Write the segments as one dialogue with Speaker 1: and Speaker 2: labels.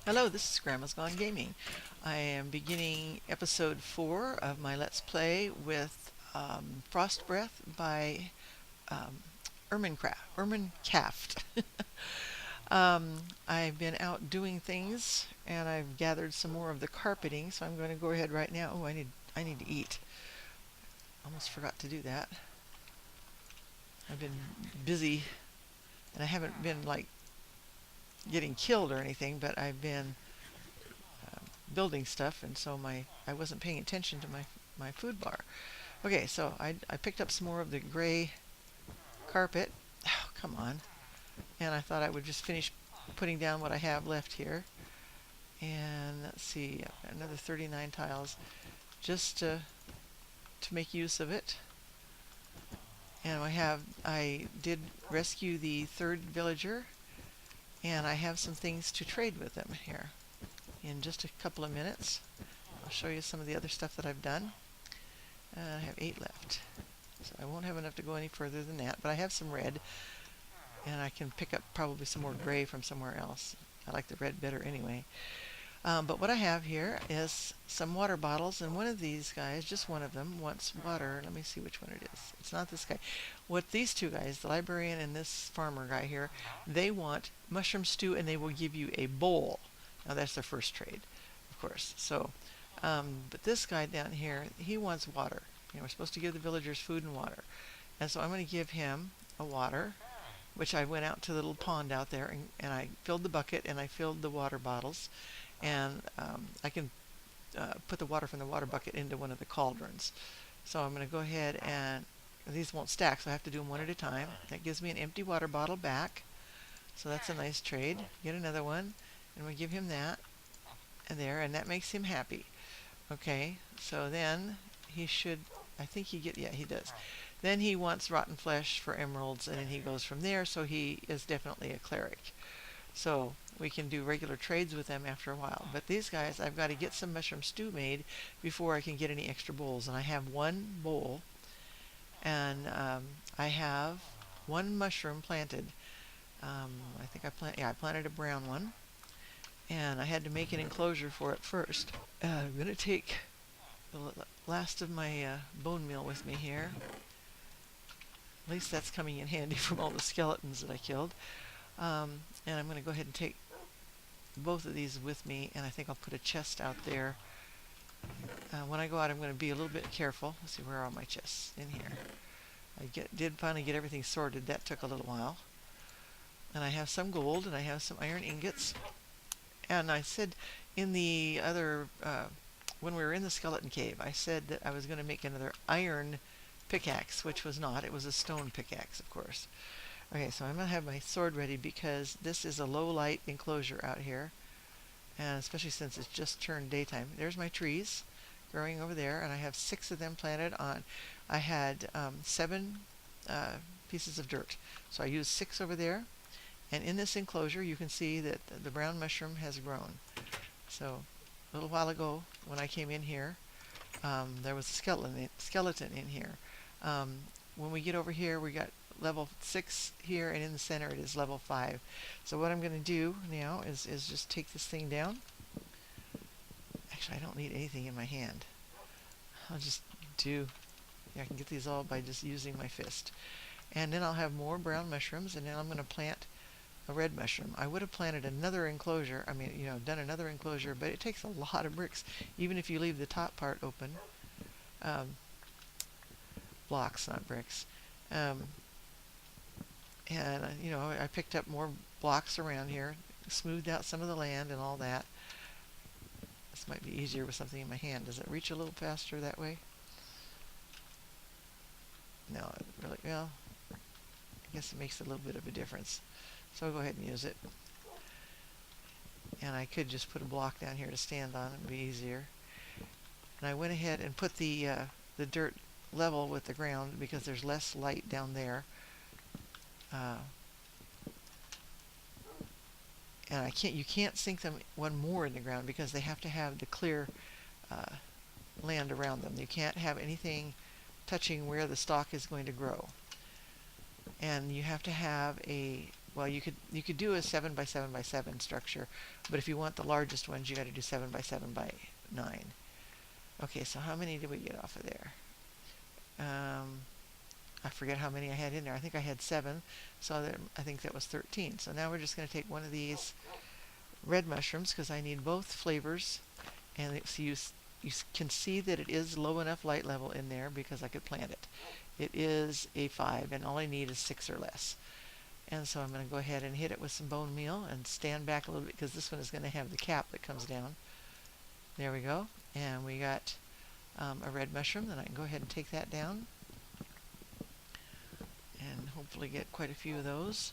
Speaker 1: Hello, this is Grandma's Gone Gaming. I am beginning episode 4 of my Let's Play with Frost Breath by um, Ermin Caft. I've been out doing things and I've gathered some more of the carpeting, so I'm going to go ahead right now. Oh, I need to eat. Almost forgot to do that. I've been busy and I haven't been like getting killed or anything, but I've been building stuff, and so I wasn't paying attention to my food bar. Okay, so I picked up some more of the gray carpet. Oh, come on. And I thought I would just finish putting down what I have left here. And let's see, I've got another 39 tiles just to make use of it. And I did rescue the third villager, and I have some things to trade with them here in just a couple of minutes. I'll show you some of the other stuff that I've done. I have 8 left, so I won't have enough to go any further than that, but I have some red, and I can pick up probably some more gray from somewhere else. I like the red better anyway. But what I have here is some water bottles, and one of these guys, just one of them, wants water. Let me see which one it is. It's not this guy. What these two guys, the librarian and this farmer guy here, they want mushroom stew, and they will give you a bowl. Now that's their first trade, of course. So, but this guy down here, he wants water. We're supposed to give the villagers food and water. And so I'm going to give him a water, which I went out to the little pond out there, and I filled the bucket, and I filled the water bottles. And I can put the water from the water bucket into one of the cauldrons. So I'm going to go ahead and these won't stack, so I have to do them one at a time. That gives me an empty water bottle back. So that's a nice trade. Get another one, and we give him that and there, and that makes him happy. Okay, so then he should, I think yeah, he does. Then he wants rotten flesh for emeralds, and then he goes from there, so he is definitely a cleric. So we can do regular trades with them after a while. But these guys, I've got to get some mushroom stew made before I can get any extra bowls. And I have one bowl, and I have one mushroom planted. I think I planted a brown one, and I had to make an enclosure for it first. I'm going to take the last of my bone meal with me here. At least that's coming in handy from all the skeletons that I killed. And I'm going to go ahead and take both of these with me, and I think I'll put a chest out there. When I go out, I'm going to be a little bit careful. Let's see, where are my chests? In here. I did finally get everything sorted. That took a little while. And I have some gold, and I have some iron ingots. And I said in the other, when we were in the skeleton cave, I said that I was going to make another iron pickaxe, which was not. It was a stone pickaxe, of course. Okay, so I'm going to have my sword ready because this is a low light enclosure out here, and especially since it's just turned daytime. There's my trees growing over there, and I have 6 of them planted on. I had 7 pieces of dirt, so I used 6 over there, and in this enclosure you can see that the brown mushroom has grown. So a little while ago when I came in here, there was a skeleton in here. When we get over here, we got level 6 here, and in the center it is level 5. So what I'm going to do now is just take this thing down. Actually, I don't need anything in my hand. I'll just I can get these all by just using my fist. And then I'll have more brown mushrooms, and then I'm going to plant a red mushroom. I would have planted another enclosure, done another enclosure, but it takes a lot of bricks, even if you leave the top part open. Blocks, not bricks. And I picked up more blocks around here, smoothed out some of the land and all that. This might be easier with something in my hand. Does it reach a little faster that way? No, well, I guess it makes a little bit of a difference. So I'll go ahead and use it. And I could just put a block down here to stand on. It would be easier. And I went ahead and put the dirt level with the ground because there's less light down there. And you can't sink them one more in the ground because they have to have the clear land around them. You can't have anything touching where the stalk is going to grow. And you have to have a well, you could do a 7 by 7 by 7 structure, but if you want the largest ones, you got to do 7 by 7 by 9. Okay, so how many did we get off of there? I forget how many I had in there. I think I had 7, so I think that was 13. So now we're just going to take one of these red mushrooms, because I need both flavors, and so you can see that it is low enough light level in there because I could plant it. It is a 5, and all I need is 6 or less. And so I'm going to go ahead and hit it with some bone meal and stand back a little bit, because this one is going to have the cap that comes down. There we go. And we got a red mushroom. Then I can go ahead and take that down and hopefully get quite a few of those.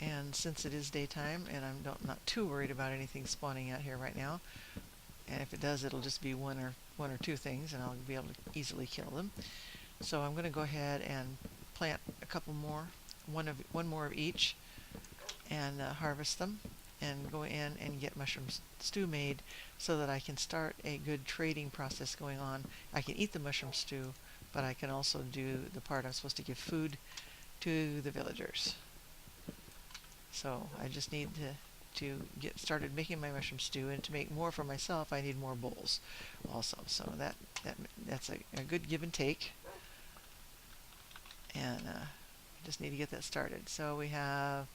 Speaker 1: And since it is daytime and I'm not too worried about anything spawning out here right now, and if it does, it'll just be one or two things, and I'll be able to easily kill them. So I'm going to go ahead and plant a couple more, one more of each, and harvest them and go in and get mushroom stew made so that I can start a good trading process going on. I can eat the mushroom stew, but I can also do the part I'm supposed to give food to the villagers. So I just need to get started making my mushroom stew, and to make more for myself I need more bowls also. So that's a good give and take, and just need to get that started. So we have,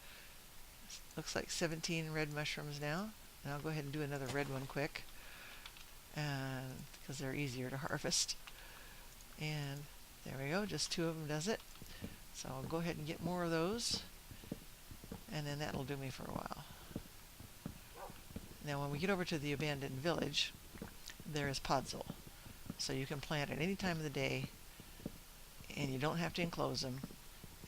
Speaker 1: looks like 17 red mushrooms now, and I'll go ahead and do another red one quick, and because they're easier to harvest. And there we go, just 2 of them does it. So I'll go ahead and get more of those, and then that'll do me for a while. Now when we get over to the abandoned village, there is podzol. So you can plant at any time of the day, and you don't have to enclose them.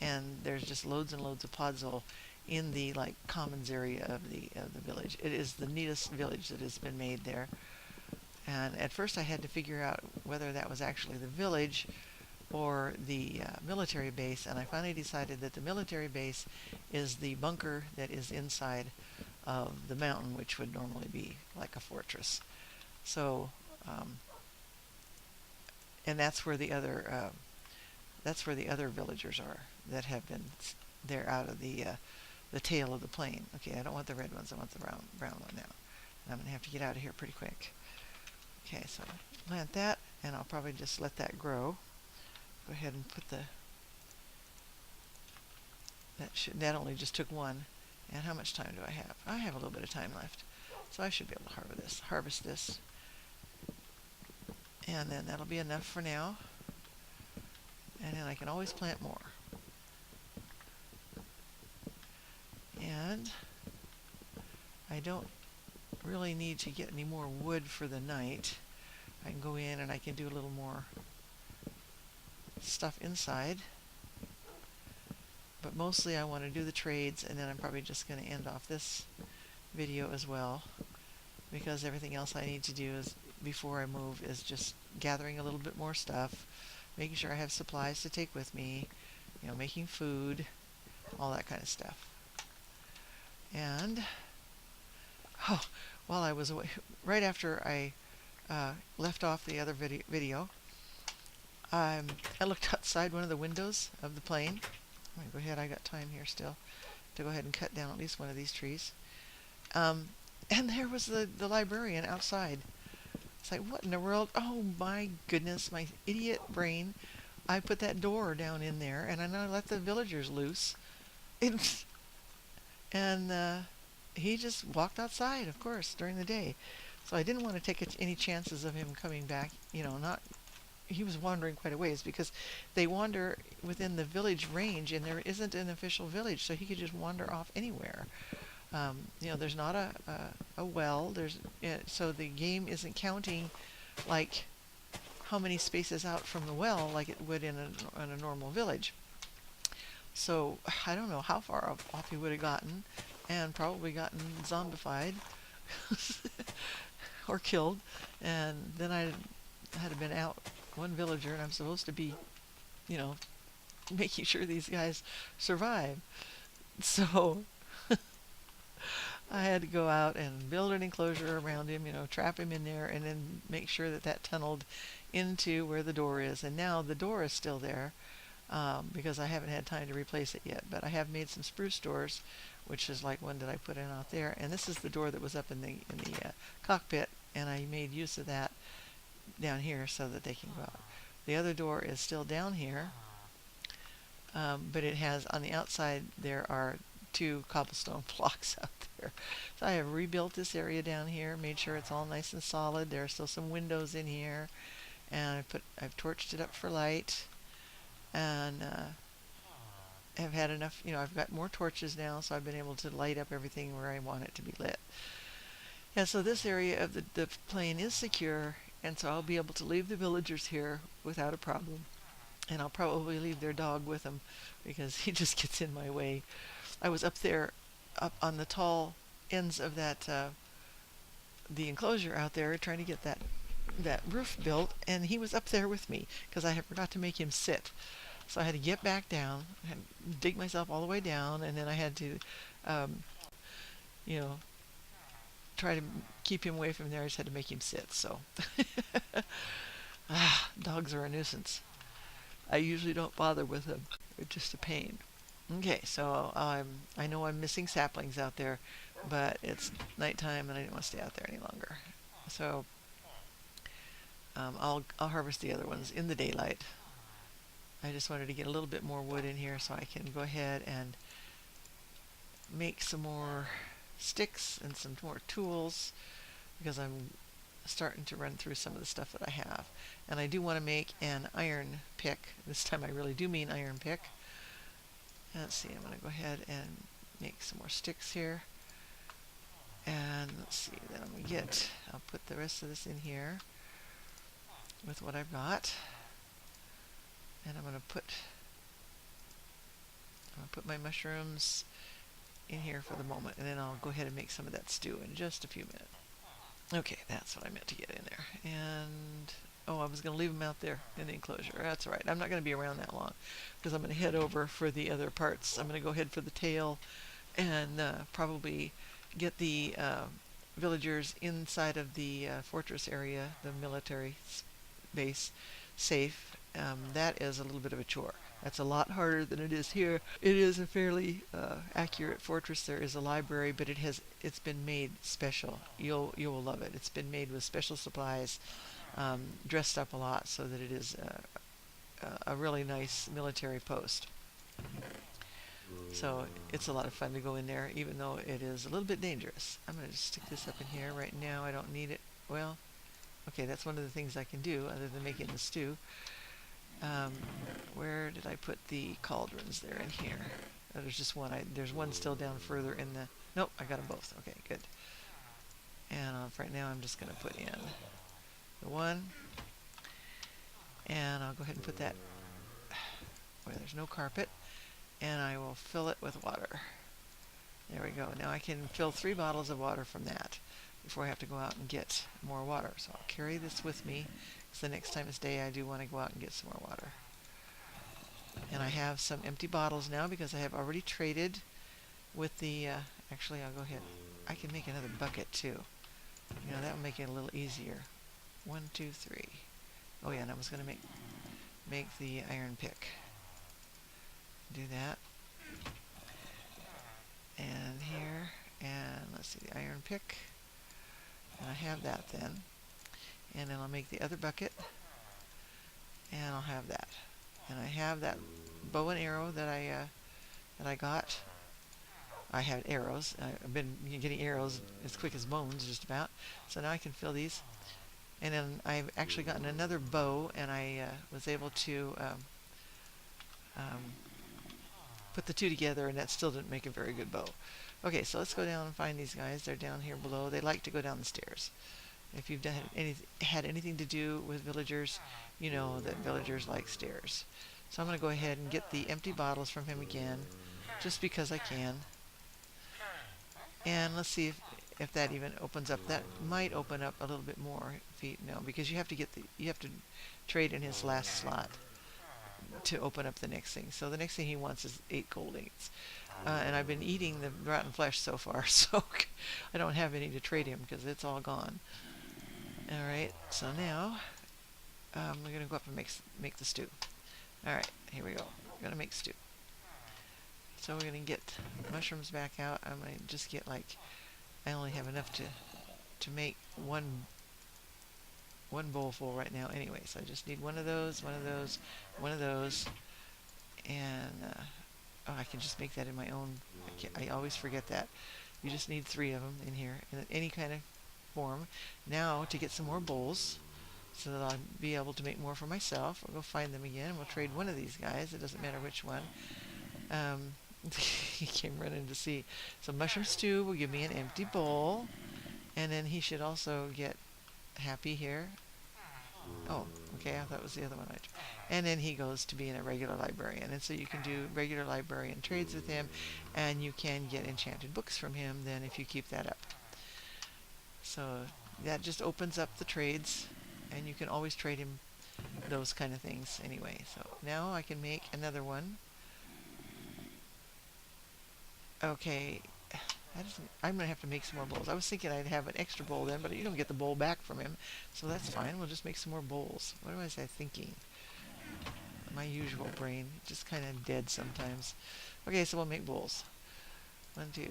Speaker 1: And there's just loads and loads of podzol in the commons area of the village. It is the neatest village that has been made there. And at first I had to figure out whether that was actually the village or the military base, and I finally decided that the military base is the bunker that is inside of the mountain, which would normally be like a fortress. So, and that's where the other villagers are that have been there out of the tail of the plain. Okay, I don't want the red ones. I want the brown one now. And I'm going to have to get out of here pretty quick. Okay, so plant that, and I'll probably just let that grow. Go ahead and put that only just took 1. And how much time do I have? I have a little bit of time left, so I should be able to harvest this. And then that'll be enough for now. And then I can always plant more. And I don't really need to get any more wood for the night. I can go in and I can do a little more stuff inside. But mostly I want to do the trades, and then I'm probably just going to end off this video as well, because everything else I need to do is, before I move, is just gathering a little bit more stuff, making sure I have supplies to take with me, making food, all that kind of stuff. And while I was away, right after I left off the other video, I looked outside one of the windows of the plane. I'm going to go ahead, I got time here still, to go ahead and cut down at least one of these trees. And there was the librarian outside. It's like, what in the world? Oh my goodness, my idiot brain. I put that door down in there, and I let the villagers loose. And he just walked outside, of course, during the day. So I didn't want to take any chances of him coming back, he was wandering quite a ways, because they wander within the village range, and there isn't an official village, so he could just wander off anywhere. There's not a well. So the game isn't counting like how many spaces out from the well like it would in a normal village. So I don't know how far off he would have gotten, and probably gotten zombified or killed, and then I had been out one villager, and I'm supposed to be, making sure these guys survive. So I had to go out and build an enclosure around him, trap him in there, and then make sure that tunneled into where the door is. And now the door is still there. because I haven't had time to replace it yet. But I have made some spruce doors, which is like one that I put in out there. And this is the door that was up in the cockpit, and I made use of that down here so that they can go out. The other door is still down here, but it has on the outside there are 2 cobblestone blocks out there. So I have rebuilt this area down here, made sure it's all nice and solid. There are still some windows in here, and I've torched it up for light, and have had enough. I've got more torches now, so I've been able to light up everything where I want it to be lit. And so this area of the plane is secure, and so I'll be able to leave the villagers here without a problem. And I'll probably leave their dog with them because he just gets in my way. I was up there, up on the tall ends of that the enclosure out there, trying to get that roof built, and he was up there with me because I had forgot to make him sit. So I had to get back down, I had to dig myself all the way down, and then I had to, try to keep him away from there. I just had to make him sit. So, dogs are a nuisance. I usually don't bother with them. They're just a pain. Okay, so I know I'm missing saplings out there, but it's nighttime and I didn't want to stay out there any longer. So I'll harvest the other ones in the daylight. I just wanted to get a little bit more wood in here so I can go ahead and make some more sticks and some more tools, because I'm starting to run through some of the stuff that I have. And I do want to make an iron pick. This time I really do mean iron pick. Let's see, I'm going to go ahead and make some more sticks here. And let's see, then I'll put the rest of this in here with what I've got. And I'm going to put my mushrooms in here for the moment, and then I'll go ahead and make some of that stew in just a few minutes. Okay, that's what I meant to get in there. And I was going to leave them out there in the enclosure. That's all right. I'm not going to be around that long because I'm going to head over for the other parts. I'm going to go ahead for the tail and probably get the villagers inside of the fortress area, the military base, safe. That is a little bit of a chore. That's a lot harder than it is here. It is a fairly accurate fortress. There is a library, but it's been made special. You will love it. It's been made with special supplies, dressed up a lot so that it is a really nice military post. So it's a lot of fun to go in there, even though it is a little bit dangerous. I'm going to just stick this up in here right now. I don't need it. Well, okay, that's one of the things I can do other than making the stew. Where did I put the cauldrons? There in here. There's just one. There's one still down further in the... Nope, I got them both. Okay, good. And right now I'm just going to put in the one. And I'll go ahead and put that where there's no carpet. And I will fill it with water. There we go. Now I can fill 3 bottles of water from that before I have to go out and get more water. So I'll carry this with me. So the next time it's day, I do want to go out and get some more water. And I have some empty bottles now because I have already traded with the... actually, I'll go ahead. I can make another bucket too. That will make it a little easier. 1, 2, 3. Oh yeah, and I was going to make the iron pick. Do that. And here, and let's see, the iron pick. And I have that then. And then I'll make the other bucket, and I'll have that. And I have that bow and arrow that I got. I had arrows. I've been getting arrows as quick as bones, just about. So now I can fill these. And then I've actually gotten another bow, and I was able to put the 2 together, and that still didn't make a very good bow. Okay, so let's go down and find these guys. They're down here below. They like to go down the stairs. If you've had anything to do with villagers, you know that villagers like stairs. So I'm going to go ahead and get the empty bottles from him again, just because I can. And let's see if that even opens up. That might open up a little bit more. Because you have to trade in his last slot to open up the next thing. So the next thing he wants is 8 gold ingots. And I've been eating the rotten flesh so far, so I don't have any to trade him because it's all gone. Alright, so now we're going to go up and make the stew. Alright, here we go. gonna make stew. So we're gonna get mushrooms back out. I'm gonna just get like, I only have enough to make one bowl full right now anyway. So I just need one of those, one of those, one of those, and oh, I can just make that in my own. I always forget that. You just need 3 of them in here in any kind of form. Now to get some more bowls so that I'll be able to make more for myself. I'll go find them again and we'll trade one of these guys. It doesn't matter which one. He came running to see. So mushroom stew will give me an empty bowl, and then he should also get happy here. Oh, okay, I thought it was the other one. And then he goes to being a regular librarian, and so you can do regular librarian trades with him, and you can get enchanted books from him then if you keep that up. So that just opens up the trades, and you can always trade him those kind of things anyway. So now I can make another one. Okay, I'm going to have to make some more bowls. I was thinking I'd have an extra bowl then, but you don't get the bowl back from him, so that's fine. We'll just make some more bowls. What was I thinking? My usual brain, just kind of dead sometimes. Okay, so we'll make bowls. 1, 2, 1,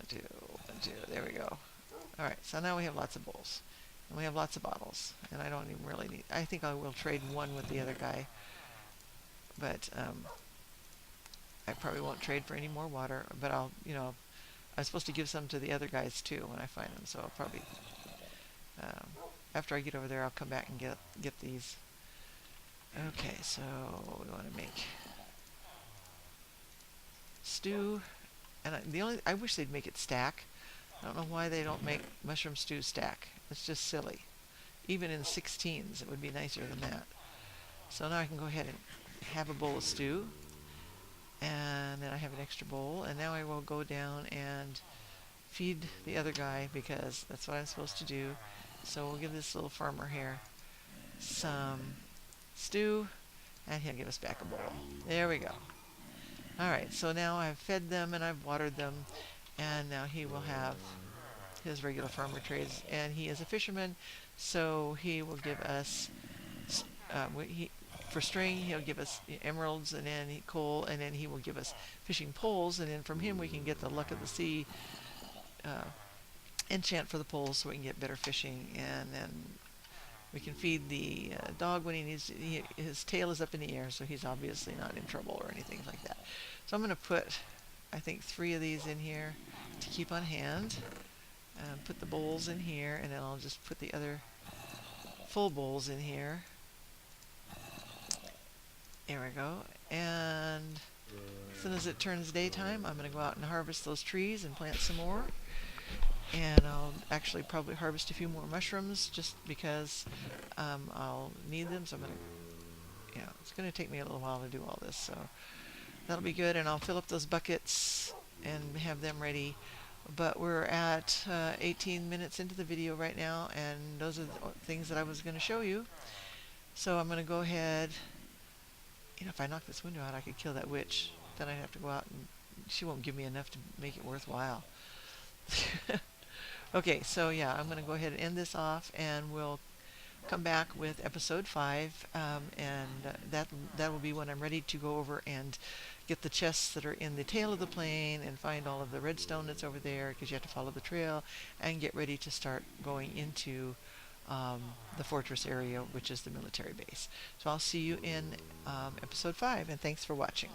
Speaker 1: 2, 1, 2. There we go. All right, so now we have lots of bowls, and we have lots of bottles, and I don't even really need. I think I will trade one with the other guy, but I probably won't trade for any more water. But I'll, I'm supposed to give some to the other guys too when I find them, so I'll probably after I get over there, I'll come back and get these. Okay, so we want to make stew, and I wish they'd make it stack. I don't know why they don't make mushroom stew stack. It's just silly. Even in 16s, it would be nicer than that. So now I can go ahead and have a bowl of stew, and then I have an extra bowl, and now I will go down and feed the other guy because that's what I'm supposed to do. So we'll give this little farmer here some stew, and he'll give us back a bowl. There we go. Alright, so now I've fed them and I've watered them, and now he will have his regular farmer trades, and he is a fisherman, so he will give us for string he'll give us emeralds, and then coal, and then he will give us fishing poles, and then from him we can get the luck of the sea enchant for the poles so we can get better fishing, and then we can feed the dog when he needs to. His tail is up in the air, so he's obviously not in trouble or anything like that. So I'm going to put, I think, 3 of these in here to keep on hand. Put the bowls in here, and then I'll just put the other full bowls in here. There we go. And as soon as it turns daytime, I'm going to go out and harvest those trees and plant some more. And I'll actually probably harvest a few more mushrooms just because I'll need them. So I'm going to, it's going to take me a little while to do all this. So that'll be good. And I'll fill up those buckets and have them ready. But we're at 18 minutes into the video right now, and those are the things that I was going to show you. So I'm going to go ahead. If I knock this window out, I could kill that witch. Then I'd have to go out, and she won't give me enough to make it worthwhile. Okay, so yeah, I'm going to go ahead and end this off, and we'll come back with episode 5, and that will be when I'm ready to go over and get the chests that are in the tail of the plane and find all of the redstone that's over there, because you have to follow the trail, and get ready to start going into the fortress area, which is the military base. So I'll see you in episode 5, and thanks for watching.